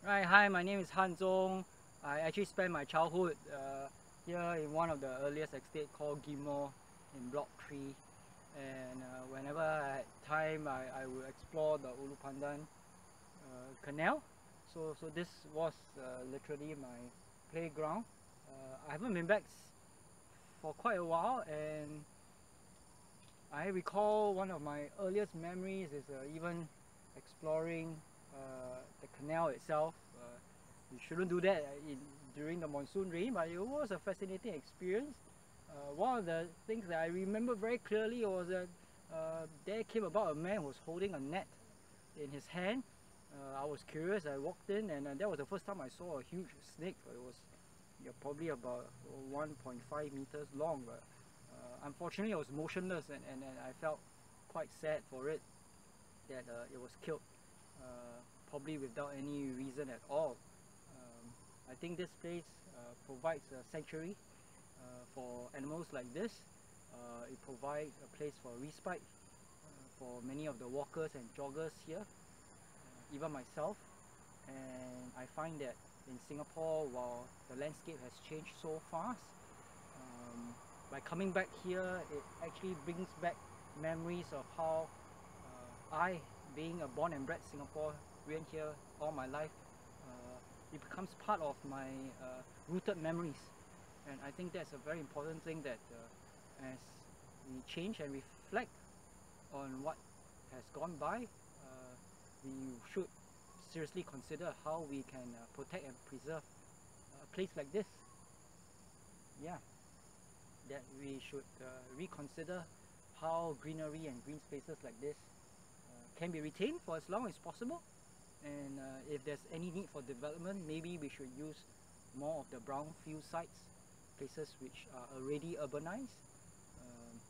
Right, hi, my name is Chong. I actually spent my childhood here in one of the earliest estate called Gimor in Block 3. And whenever I had time, I would explore the Ulu Pandan canal. So this was literally my playground. I haven't been back for quite a while, and I recall one of my earliest memories is even exploring the canal itself. You shouldn't do that during the monsoon rain, but it was a fascinating experience. One of the things that I remember very clearly was that there came about a man who was holding a net in his hand. I was curious, I walked in, and that was the first time I saw a huge snake. It was probably about 1.5 meters long, but unfortunately it was motionless, and I felt quite sad for it that it was killed, probably without any reason at all. I think this place provides a sanctuary for animals like this. It provides a place for respite for many of the walkers and joggers here, even myself. And I find that in Singapore, while the landscape has changed so fast, by coming back here, it actually brings back memories of how I, being a born and bred Singaporean here all my life, it becomes part of my rooted memories. And I think that's a very important thing, that as we change and reflect on what has gone by, we should seriously consider how we can protect and preserve a place like this. Yeah, that we should reconsider how greenery and green spaces like this can be retained for as long as possible. And if there's any need for development, maybe we should use more of the brownfield sites, places which are already urbanized.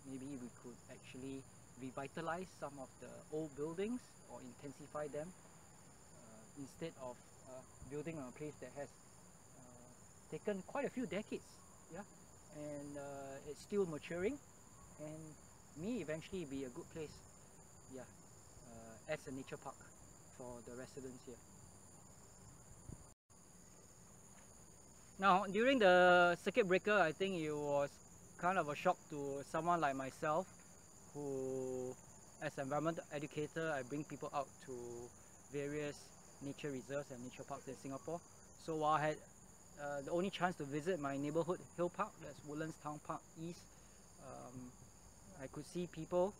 Maybe we could actually revitalize some of the old buildings or intensify them instead of building on a place that has taken quite a few decades, yeah, and it's still maturing, and may eventually be a good place, yeah, as a nature park for the residents here. Now, during the circuit breaker, I think it was kind of a shock to someone like myself, who, as an environmental educator, I bring people out to various nature reserves and nature parks in Singapore. So while I had the only chance to visit my neighborhood hill park, that's Woodlands Town Park East, I could see people,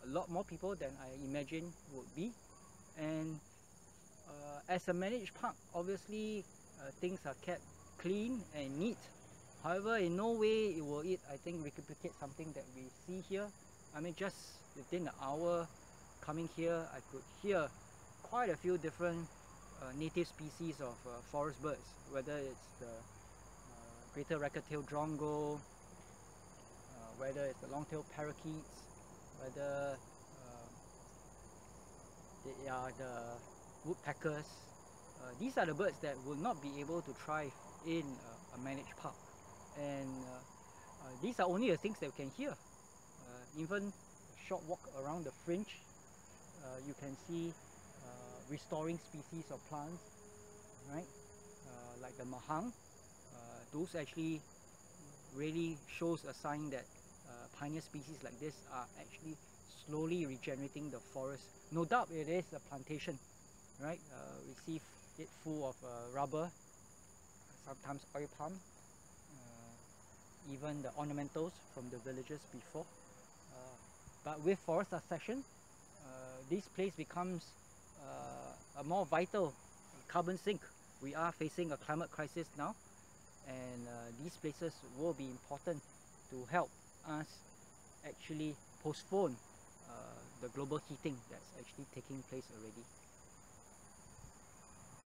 a lot more people than I imagined would be. And as a managed park, obviously things are kept clean and neat. However, in no way it will I think, replicate something that we see here. I mean, just within an hour coming here, I could hear quite a few different native species of forest birds, whether it's the greater racket-tailed drongo, whether it's the long-tailed parakeets, whether they are the woodpeckers. These are the birds that will not be able to thrive in a managed park, and these are only the things that we can hear. Even a short walk around the fringe, you can see restoring species of plants, right? Like the mahang. Those actually really shows a sign that pioneer species like this are actually slowly regenerating the forest. No doubt it is a plantation, right? We see it full of rubber, sometimes oil palm, even the ornamentals from the villages before. But with forest succession, this place becomes a more vital carbon sink. We are facing a climate crisis now, and these places will be important to help us actually postpone the global heating that's actually taking place already.